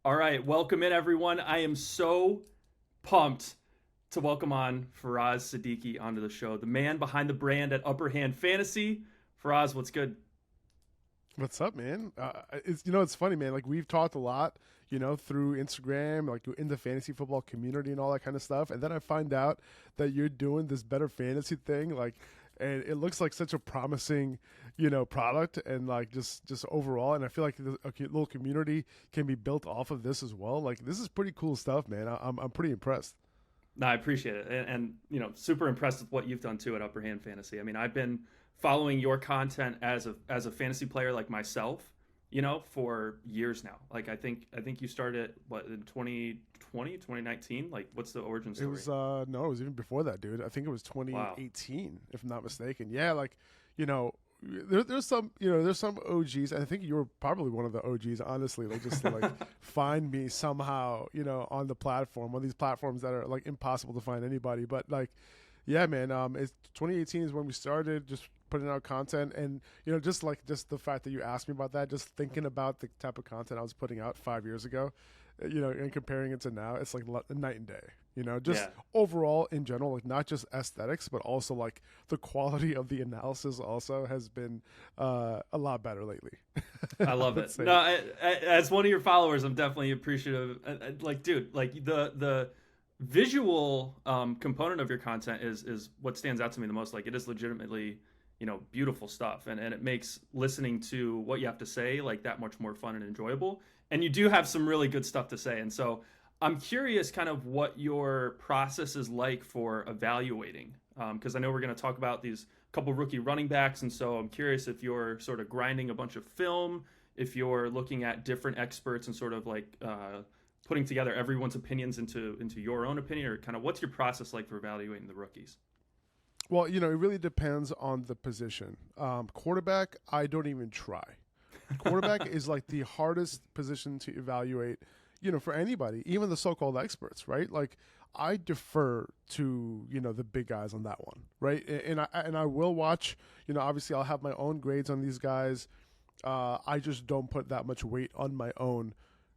All right, welcome in everyone. I am so pumped to welcome on Faraz Siddiqi onto the show, the man behind the brand at Upper Hand Fantasy. Faraz, what's good? What's up, man? It's funny, man. Like we've talked a lot, through Instagram, like in the fantasy football community and all that kind of stuff. And then I find out that you're doing this better fantasy thing, and it looks like such a promising, product, and like just overall. And I feel like little community can be built off of this as well. Like this is pretty cool stuff, man. I'm pretty impressed. No, I appreciate it, and super impressed with what you've done too at Upper Hand Fantasy. I mean, I've been following your content as a fantasy player like myself, for years now. Like I think you started what in 2020, 2019. Like, what's the origin It story? was no, it was even before that, dude. I think it was Wow. 2018, if I'm not mistaken. Yeah, like you know, there's some there's some OGs. And I think you were probably one of the OGs. Honestly, like just to, like find me somehow, on the platform, one of these platforms that are like impossible to find anybody. But like, yeah, man. It's 2018 is when we started just putting out content, and just the fact that you asked me about that, just thinking about the type of content I was putting out 5 years ago, and comparing it to now, it's like night and day. Just Yeah, overall in general, like not just aesthetics, but also like the quality of the analysis also has been a lot better lately. I I love would it. say. No, as one of your followers, I'm definitely appreciative. Like, dude, like the visual component of your content is what stands out to me the most. Like, it is legitimately, beautiful stuff, and it makes listening to what you have to say like that much more fun and enjoyable. And you do have some really good stuff to say, and so I'm curious, kind of what your process is like for evaluating, because I know we're going to talk about these couple rookie running backs, and so I'm curious if you're sort of grinding a bunch of film, if you're looking at different experts and sort of like putting together everyone's opinions into your own opinion, or kind of what's your process like for evaluating the rookies? Well, it really depends on the position. Quarterback, I don't even try. Quarterback is like the hardest position to evaluate, for anybody, even the so-called experts, right? Like I defer to, the big guys on that one, right? And I will watch, obviously I'll have my own grades on these guys. I just don't put that much weight on my own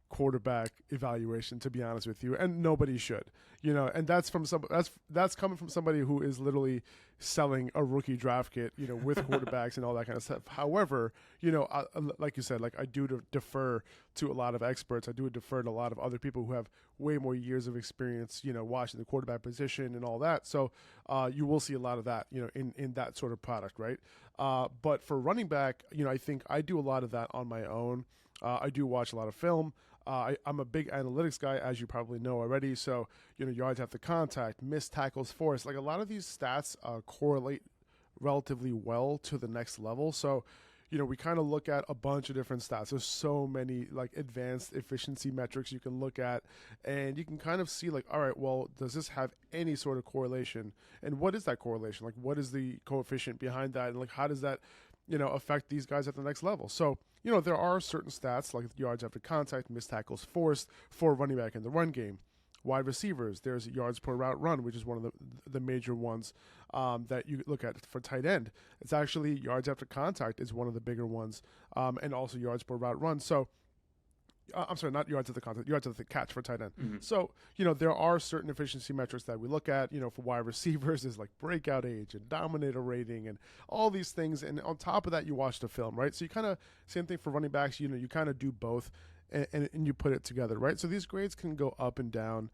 quarterback evaluation, to be honest with you, and nobody should. And that's coming from somebody who is literally selling a rookie draft kit, with quarterbacks and all that kind of stuff. However, like you said, like I do defer to a lot of experts. I do defer to a lot of other people who have way more years of experience, watching the quarterback position and all that. So you will see a lot of that, in that sort of product, right? But for running back, I think I do a lot of that on my own. I do watch a lot of film. I'm a big analytics guy, as you probably know already. So, yards after contact, missed tackles forced. Like a lot of these stats correlate relatively well to the next level. So, we kind of look at a bunch of different stats. There's so many like advanced efficiency metrics you can look at, and you can kind of see like, all right, well, does this have any sort of correlation? And what is that correlation? Like, what is the coefficient behind that? And like, how does that affect these guys at the next level? So, there are certain stats like yards after contact, missed tackles forced for running back in the run game. Wide receivers, there's yards per route run, which is one of the major ones that you look at for tight end. It's actually yards after contact is one of the bigger ones, and also yards per route run. So I'm sorry, not yards at the contact, yards at the catch for tight end. Mm-hmm. So, there are certain efficiency metrics that we look at, for wide receivers is like breakout age and dominator rating and all these things. And on top of that, you watch the film, right? So you kind of, same thing for running backs, you kind of do both and you put it together, right? So these grades can go up and down,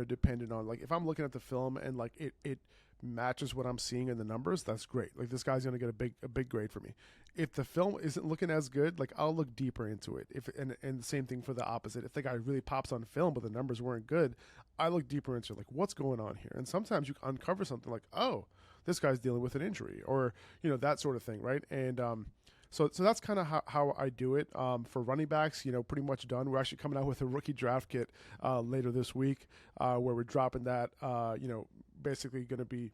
depending on like, if I'm looking at the film and like it matches what I'm seeing in the numbers, that's great. Like this guy's going to get a big grade for me. If the film isn't looking as good, like I'll look deeper into it. And the same thing for the opposite. If the guy really pops on film but the numbers weren't good, I look deeper into like what's going on here. And sometimes you uncover something like, oh, this guy's dealing with an injury or that sort of thing, right? And so that's kind of how I do it. For running backs, pretty much done. We're actually coming out with a rookie draft kit later this week where we're dropping that, basically going to be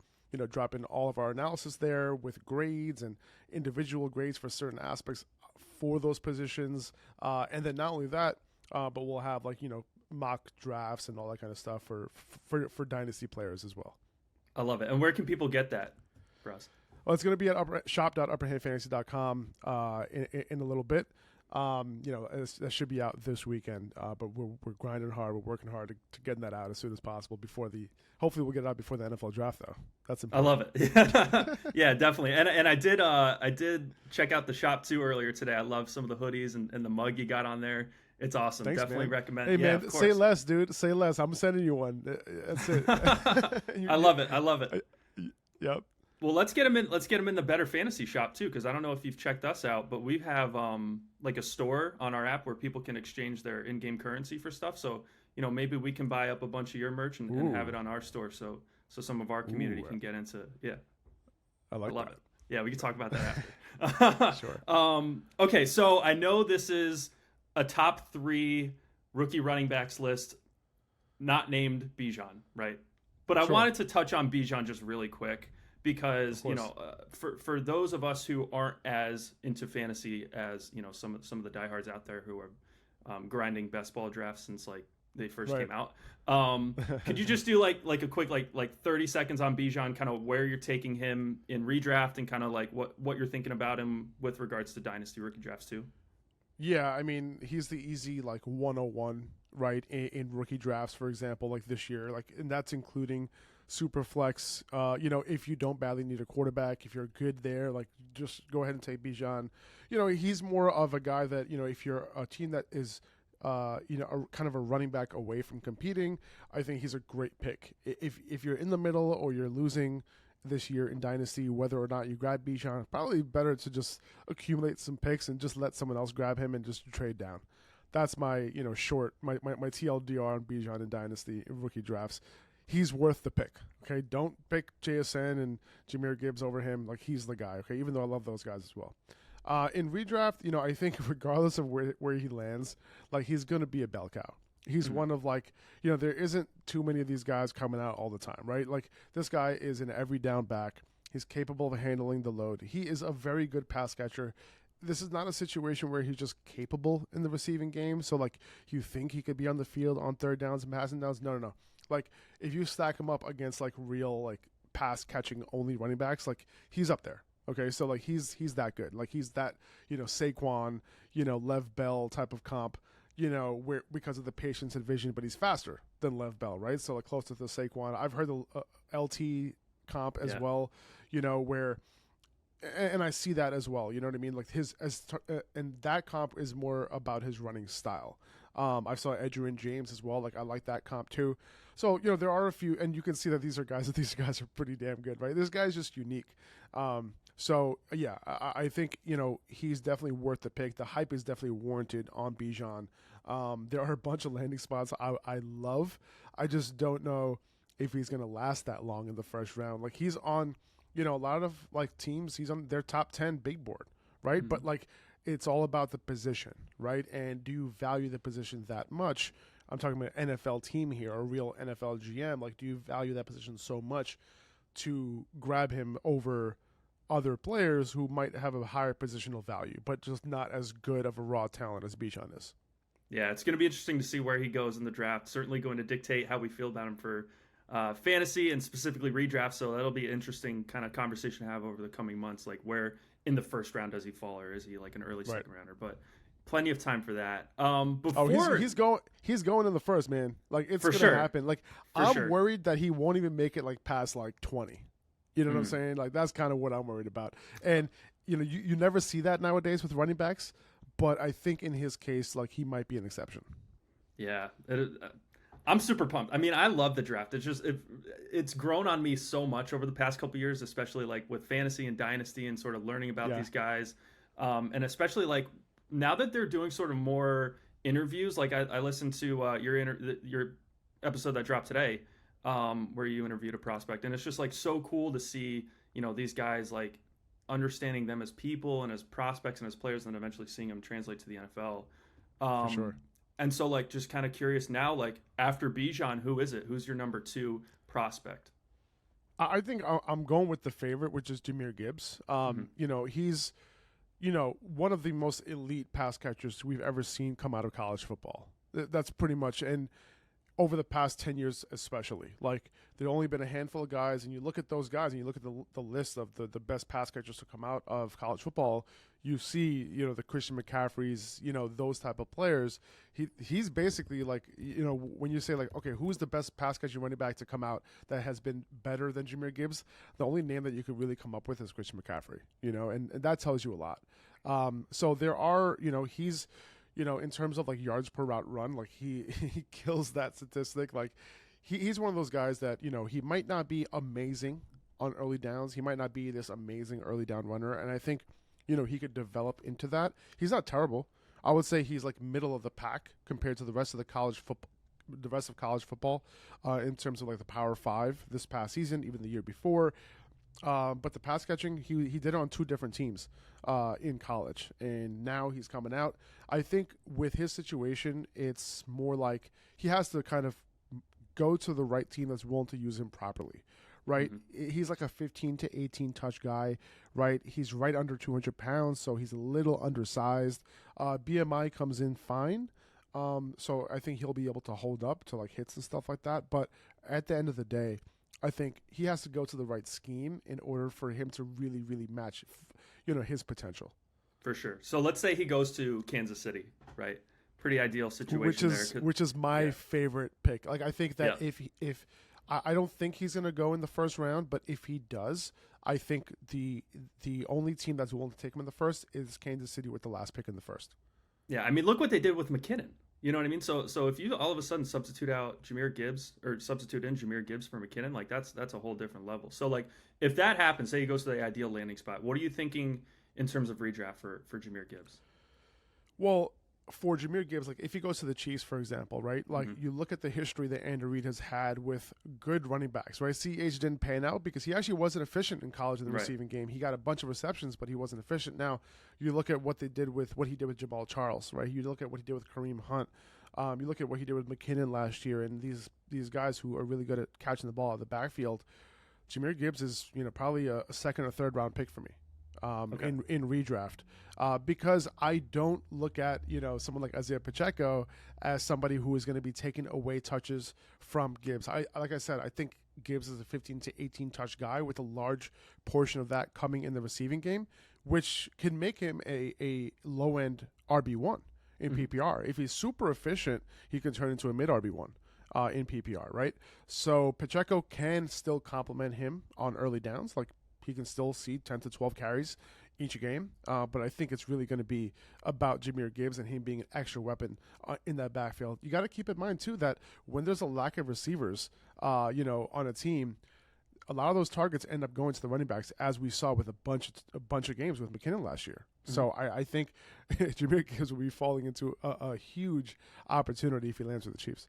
dropping all of our analysis there with grades and individual grades for certain aspects for those positions. And then not only that, but we'll have like, mock drafts and all that kind of stuff for dynasty players as well. I love it. And where can people get that for us? Well, it's going to be at shop.upperhandfantasy.com in a little bit. That should be out this weekend. But we're grinding hard. We're working hard to getting that out as soon as possible hopefully we'll get it out before the NFL draft though. That's important. I love it. Yeah, definitely. And I did check out the shop too earlier today. I love some of the hoodies and the mug you got on there. It's awesome. Thanks, Definitely man. recommend. Hey, yeah, man, say less, dude. Say less. I'm sending you one. That's it. I love it. Yep. Well, let's get him in. Let's get him in the Better Fantasy shop too, because I don't know if you've checked us out, but we have like a store on our app where people can exchange their in-game currency for stuff. So maybe we can buy up a bunch of your merch and have it on our store, so some of our community can get into. Yeah, I love it. Yeah, we can talk about that after. Sure. Okay, so I know this is a top 3 rookie running backs list, not named Bijan, right? But I wanted to touch on Bijan just really quick because for those of us who aren't as into fantasy as some of the diehards out there who are grinding best ball drafts since like they first came out. Could you just do like a quick like 30 seconds on Bijan, kind of where you're taking him in redraft and kind of like what you're thinking about him with regards to dynasty rookie drafts too? Yeah, I mean, he's the easy like 101, right, in rookie drafts, for example, like this year, like, and that's including super flex. If you don't badly need a quarterback, if you're good there, like just go ahead and take Bijan. He's more of a guy that, if you're a team that is kind of a running back away from competing, I think he's a great pick. If you're in the middle or you're losing this year in Dynasty, whether or not you grab Bijan, probably better to just accumulate some picks and just let someone else grab him and just trade down. That's my, my TLDR on Bijan in Dynasty in rookie drafts. He's worth the pick. Okay, don't pick JSN and Jahmyr Gibbs over him. Like, he's the guy. Okay, even though I love those guys as well. In redraft, I think regardless of where he lands, like, he's going to be a bell cow. He's one of like, there isn't too many of these guys coming out all the time, right? Like, this guy is an every down back. He's capable of handling the load. He is a very good pass catcher. This is not a situation where he's just capable in the receiving game. So, like, you think he could be on the field on third downs and passing downs? No. Like, if you stack him up against, like, real, like, pass catching only running backs, like, he's up there. Okay, so, like, he's that good. Like, he's that, Saquon, Lev Bell type of comp, where because of the patience and vision, but he's faster than Lev Bell, right? So, like, closer to Saquon. I've heard the LT comp as well, where, and I see that as well, you know what I mean? Like, and that comp is more about his running style. I saw Edgerrin James as well. Like, I like that comp too. So, there are a few, and you can see that these guys are pretty damn good, right? This guy's just unique. So, yeah, I think, he's definitely worth the pick. The hype is definitely warranted on Bijan. There are a bunch of landing spots I love. I just don't know if he's going to last that long in the first round. Like, he's on, a lot of, like, teams, he's on their top 10 big board, right? Mm-hmm. But, like, it's all about the position, right? And do you value the position that much? I'm talking about an NFL team here, a real NFL GM. Like, do you value that position so much to grab him over other players who might have a higher positional value, but just not as good of a raw talent as Bijan is? Yeah, it's going to be interesting to see where he goes in the draft. Certainly going to dictate how we feel about him for fantasy and specifically redraft. So that'll be an interesting kind of conversation to have over the coming months. Like, where in the first round does he fall, or is he like an early second rounder? But plenty of time for that. He's going in the first, man. Like, it's going to happen. Like, I'm worried that he won't even make it like past like 20. You know what I'm saying? Like, that's kind of what I'm worried about. And you never see that nowadays with running backs, but I think in his case, like, he might be an exception. Yeah, I'm super pumped. I mean, I love the draft. It's just it's grown on me so much over the past couple of years, especially like with fantasy and dynasty and sort of learning about these guys, and especially like now that they're doing sort of more interviews. Like, I listened to your episode that dropped today, where you interviewed a prospect, and it's just like so cool to see these guys, like, understanding them as people and as prospects and as players, and eventually seeing them translate to the NFL. For sure. And so, like, just kind of curious now, like, after Bijan, who is it? Who's your number 2 prospect? I think I'm going with the favorite, which is Jahmyr Gibbs. He's, one of the most elite pass catchers we've ever seen come out of college football. That's pretty much, and over the past 10 years especially. Like, there only been a handful of guys, and you look at those guys and you look at the list of the best pass catchers to come out of college football, you see, the Christian McCaffreys, those type of players. He's basically like, when you say like, okay, who's the best pass catching running back to come out that has been better than Jahmyr Gibbs? The only name that you could really come up with is Christian McCaffrey, and that tells you a lot. So there are, he's, in terms of like yards per route run, like he kills that statistic. Like he's one of those guys that, he might not be amazing on early downs. He might not be this amazing early down runner. And I think, he could develop into that. He's not terrible. I would say he's like middle of the pack compared to the rest of college football, in terms of like the Power Five this past season, even the year before. But the pass catching, he did it on two different teams in college, and now he's coming out. I think with his situation, it's more like he has to kind of go to the right team that's willing to use him properly, right? Mm-hmm. He's like a 15 to 18 touch guy, right? He's right under 200 pounds, so he's a little undersized. BMI comes in fine. So I think he'll be able to hold up to like hits and stuff like that. But at the end of the day, I think he has to go to the right scheme in order for him to really, really match, his potential. For sure. So let's say he goes to Kansas City, right? Pretty ideal situation which is my favorite pick. Like I think that if I don't think he's going to go in the first round, but if he does, I think the only team that's willing to take him in the first is Kansas City with the last pick in the first. Yeah, I mean, look what they did with McKinnon. You know what I mean? So if you all of a sudden substitute out Jahmyr Gibbs or substitute in Jahmyr Gibbs for McKinnon, like that's a whole different level. So like if that happens, say he goes to the ideal landing spot, what are you thinking in terms of redraft for Jahmyr Gibbs? Well, for Jahmyr Gibbs, like if he goes to the Chiefs, for example, right? Like you look at the history that Andy Reid has had with good running backs, right? CH didn't pan out because he actually wasn't efficient in college in the receiving game. He got a bunch of receptions, but he wasn't efficient. Now you look at what he did with Jamal Charles, right? You look at what he did with Kareem Hunt. You look at what he did with McKinnon last year, and these guys who are really good at catching the ball out of the backfield. Jahmyr Gibbs is probably a second or third round pick for me in redraft because I don't look at someone like Isaiah Pacheco as somebody who is going to be taking away touches from Gibbs. Like I said, I think Gibbs is a 15 to 18 touch guy with a large portion of that coming in the receiving game, which can make him a low end RB1. In PPR. If he's super efficient, he can turn into a mid RB1 in PPR, right? So Pacheco can still complement him on early downs. Like he can still see 10 to 12 carries each game. But I think it's really going to be about Jahmyr Gibbs and him being an extra weapon in that backfield. You got to keep in mind, too, that when there's a lack of receivers, on a team, a lot of those targets end up going to the running backs, as we saw with a bunch of games with McKinnon last year. So I think Jahmyr Gibbs will be falling into a huge opportunity if he lands with the Chiefs.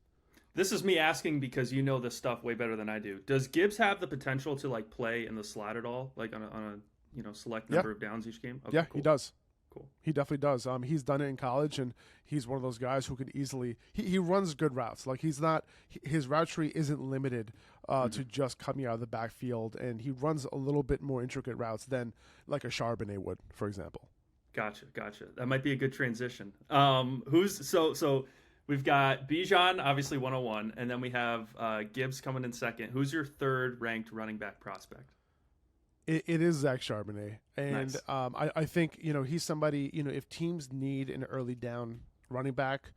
This is me asking because you know this stuff way better than I do. Does Gibbs have the potential to like play in the slot at all, like on a select number of downs each game? Okay, yeah, cool. He does. Cool. He definitely does. He's done it in college, and he's one of those guys who can easily he runs good routes. Like his route tree isn't limited to just coming out of the backfield, and he runs a little bit more intricate routes than like a Charbonnet would, for example. Gotcha. That might be a good transition. So we've got Bijan, obviously 101, and then we have Gibbs coming in second. Who's your third ranked running back prospect? It is Zach Charbonnet, and Nice. I think he's somebody if teams need an early down running back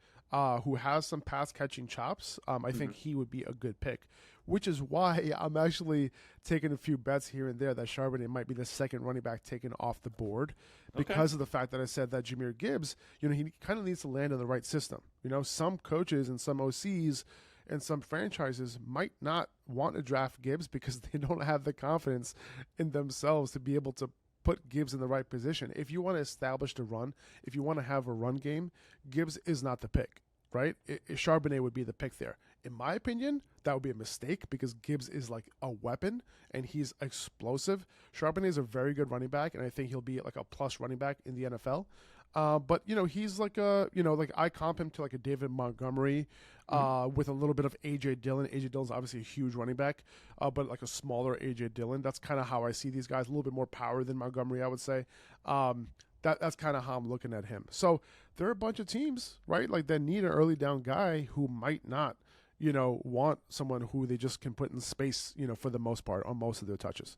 who has some pass catching chops, I think he would be a good pick. Which is why I'm actually taking a few bets here and there that Charbonnet might be the second running back taken off the board because of the fact that I said that Jahmyr Gibbs, he kind of needs to land in the right system. Some coaches and some OCs and some franchises might not want to draft Gibbs because they don't have the confidence in themselves to be able to put Gibbs in the right position. If you want to establish the run, if you want to have a run game, Gibbs is not the pick, right? Charbonnet would be the pick there. In my opinion, that would be a mistake because Gibbs is like a weapon and he's explosive. Charbonnet is a very good running back, and I think he'll be like a plus running back in the NFL. But he's like like I comp him to like a David Montgomery with a little bit of A.J. Dillon. A.J. Dillon's obviously a huge running back, but like a smaller A.J. Dillon. That's kind of how I see these guys. A little bit more power than Montgomery, I would say. That's kind of how I'm looking at him. So there are a bunch of teams, right, like that need an early down guy who might not want someone who they just can put in space, for the most part on most of their touches.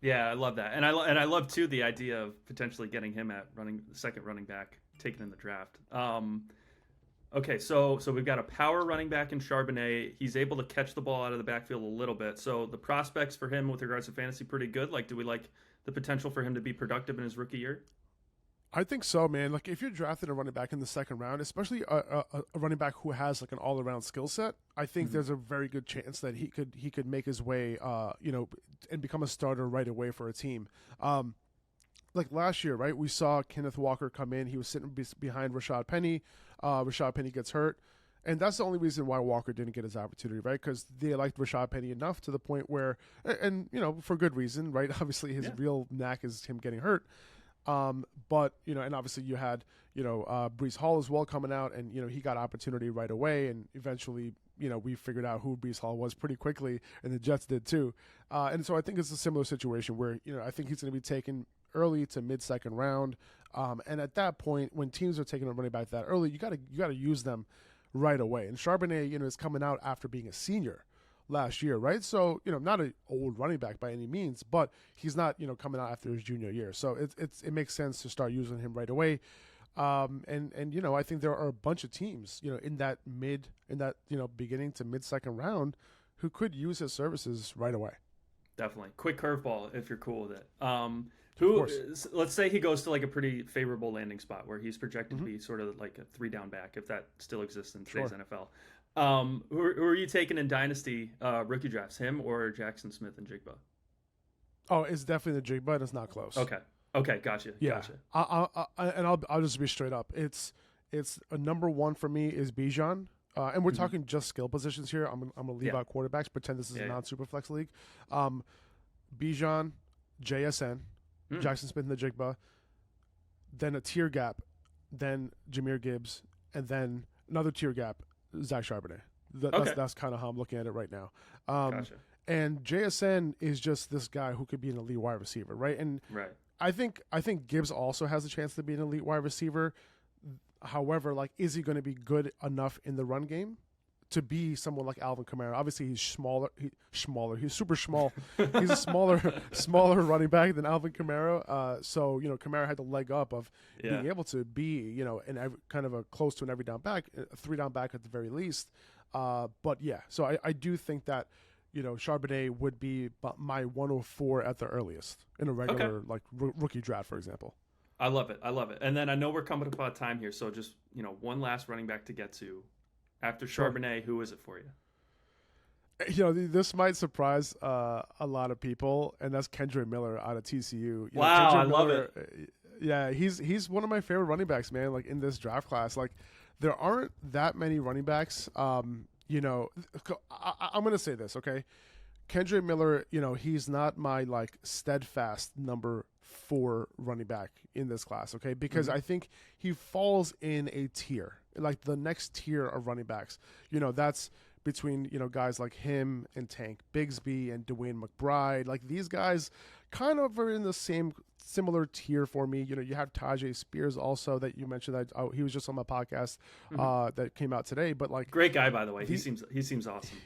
Yeah, I love that, and I love too the idea of potentially getting him at second running back taken in the draft. Okay, so we've got a power running back in Charbonnet. He's able to catch the ball out of the backfield a little bit. So the prospects for him with regards to fantasy pretty good. Like, do we like the potential for him to be productive in his rookie year? I think so, man. Like, if you're drafting a running back in the second round, especially a running back who has like an all around skill set, I think there's a very good chance that he could make his way, and become a starter right away for a team. Like last year, right? We saw Kenneth Walker come in. He was sitting behind Rashad Penny. Rashad Penny gets hurt. And that's the only reason why Walker didn't get his opportunity, right? Because they liked Rashad Penny enough to the point where, and for good reason, right? Obviously, his real knack is him getting hurt. But, and obviously you had, Breece Hall as well coming out, and, he got opportunity right away. And eventually, we figured out who Breece Hall was pretty quickly, and the Jets did too. And so I think it's a similar situation where, I think he's going to be taken early to mid-second round. And at that point, when teams are taking a running back that early, you gotta use them right away. And Charbonnet, is coming out after being a senior last year, right? So, not an old running back by any means, but he's not, coming out after his junior year. So it makes sense to start using him right away. And I think there are a bunch of teams, in that beginning to mid-second round who could use his services right away. Definitely. Quick curveball if you're cool with it. Let's say he goes to like a pretty favorable landing spot where he's projected to be sort of like a 3-down back, if that still exists in today's NFL. Who are you taking in Dynasty rookie drafts, him or Jackson Smith and Jigba? Oh, it's definitely the Jigba. It's not close. Okay, gotcha. Yeah, gotcha. And I'll just be straight up. It's a number one for me is Bijan. And we're talking just skill positions here. I'm gonna leave out quarterbacks. Pretend this is a non-superflex league. Bijan, JSN, Jackson Smith and the Jigba, then a tier gap, then Jahmyr Gibbs, and then another tier gap, Zach Charbonnet. That's kind of how I'm looking at it right now. Gotcha. And JSN is just this guy who could be an elite wide receiver, right? And I think Gibbs also has a chance to be an elite wide receiver. However, like, is he going to be good enough in the run game to be someone like Alvin Kamara? Obviously, he's smaller. He's super small. He's a smaller running back than Alvin Kamara. So Kamara had the leg up of being able to be kind of a close to an every down back, a 3-down back at the very least. But yeah, so I do think that Charbonnet would be my 104 at the earliest in a regular rookie draft, for example. I love it. And then I know we're coming up on time here, so just one last running back to get to. After Charbonnet, who is it for you? This might surprise a lot of people, and that's Kendre Miller out of TCU. Wow, I love it. Yeah, he's one of my favorite running backs, man. Like, in this draft class, like, there aren't that many running backs. I'm going to say this, okay? Kendre Miller, he's not my like steadfast number 4 running back in this class, okay? Because I think he falls in a tier, like the next tier of running backs. That's between, guys like him and Tank Bigsby and Dwayne McBride. Like, these guys kind of are in the similar tier for me. You have Tajay Spears also that you mentioned that he was just on my podcast that came out today. But like, great guy, by the way. He seems awesome.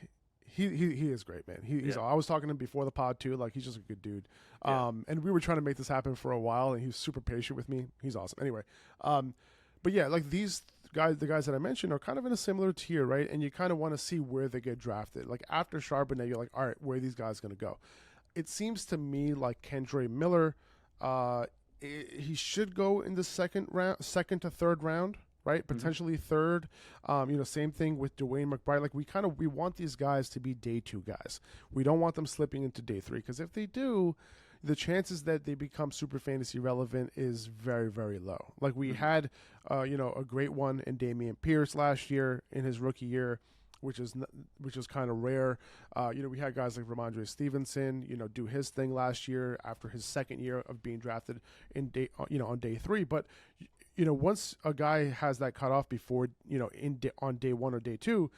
He is great, man. I was talking to him before the pod too. Like, he's just a good dude. And we were trying to make this happen for a while, and he's super patient with me. He's awesome. Anyway, but yeah, like, these guys, the guys that I mentioned, are kind of in a similar tier, right? And you kind of want to see where they get drafted. Like, after Charbonnet, you're like, all right, where are these guys going to go? It seems to me like Kendre Miller, he should go in the second to third round, right? Potentially third. Same thing with Dwayne McBride. Like, we want these guys to be day 2 guys. We don't want them slipping into day 3, because if they do, the chances that they become super fantasy relevant is very, very low. Like, we had, a great one in Dameon Pierce last year in his rookie year, which is kind of rare. We had guys like Ramondre Stevenson, do his thing last year after his second year of being drafted on day 3. But once a guy has that cutoff before, on day 1 or day 2,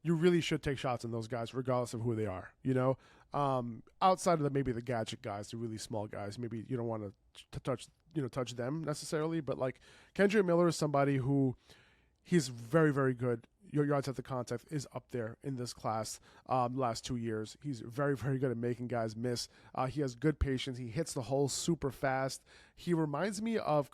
you really should take shots on those guys, regardless of who they are. Outside of maybe the gadget guys, the really small guys, maybe you don't want to touch them necessarily. But like, Kendre Miller is somebody who, he's very, very good, your yards after contact is up there in this class. The last 2 years, he's very, very good at making guys miss. He has good patience. He hits the hole super fast. He reminds me of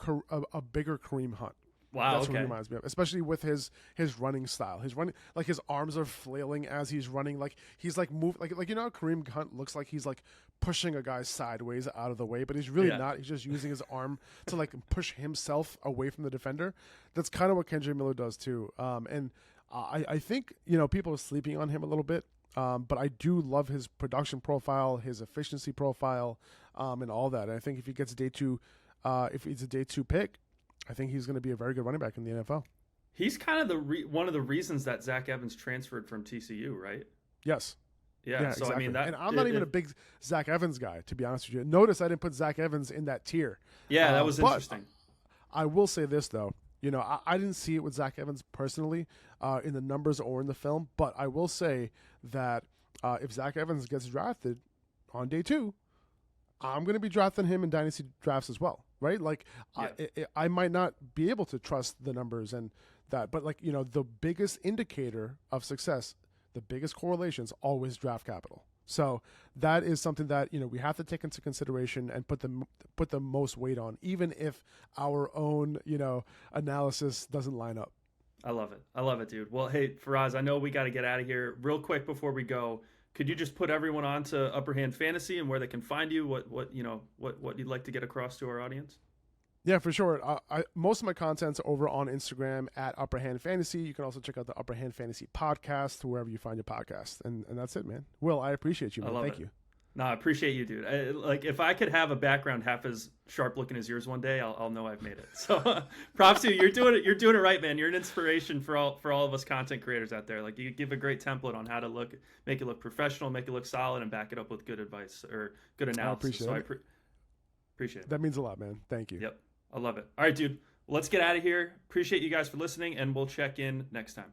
a bigger Kareem Hunt. Wow, That's okay. what he reminds me of, especially with his running style. His running, like his arms are flailing as he's running, like he's like move, like how Kareem Hunt looks like he's like pushing a guy sideways out of the way, but he's really not. He's just using his arm to like push himself away from the defender. That's kind of what Kendrick Miller does too. And I think people are sleeping on him a little bit. But I do love his production profile, his efficiency profile, and all that. And I think if he gets if he's a day 2 pick, I think he's going to be a very good running back in the NFL. He's kind of one of the reasons that Zach Evans transferred from TCU, right? Yes. Yeah. So exactly. I mean, and I'm not even a big Zach Evans guy, to be honest with you. Notice I didn't put Zach Evans in that tier. Yeah, that was interesting. I will say this though, I didn't see it with Zach Evans personally in the numbers or in the film, but I will say that if Zach Evans gets drafted on day 2, I'm going to be drafting him in dynasty drafts as well, right? Like, I might not be able to trust the numbers and that, but like, the biggest indicator of success, the biggest correlation is always draft capital. So that is something that we have to take into consideration and put the most weight on, even if our own analysis doesn't line up. I love it, dude. Well, hey, Faraz, I know we got to get out of here real quick before we go. Could you just put everyone on to Upper Hand Fantasy and where they can find you? What you'd like to get across to our audience? Yeah, for sure. Most of my content's over on Instagram at Upper Hand Fantasy. You can also check out the Upper Hand Fantasy podcast wherever you find your podcast. And that's it, man. Will, I appreciate you, man. Thank you. No, I appreciate you, dude. Like, if I could have a background half as sharp looking as yours one day, I'll know I've made it. So, props to you. You're doing it. You're doing it right, man. You're an inspiration for all of us content creators out there. Like, you give a great template on how to make it look professional, make it look solid, and back it up with good advice or good analysis. I appreciate it. That means a lot, man. Thank you. Yep, I love it. All right, dude. Let's get out of here. Appreciate you guys for listening, and we'll check in next time.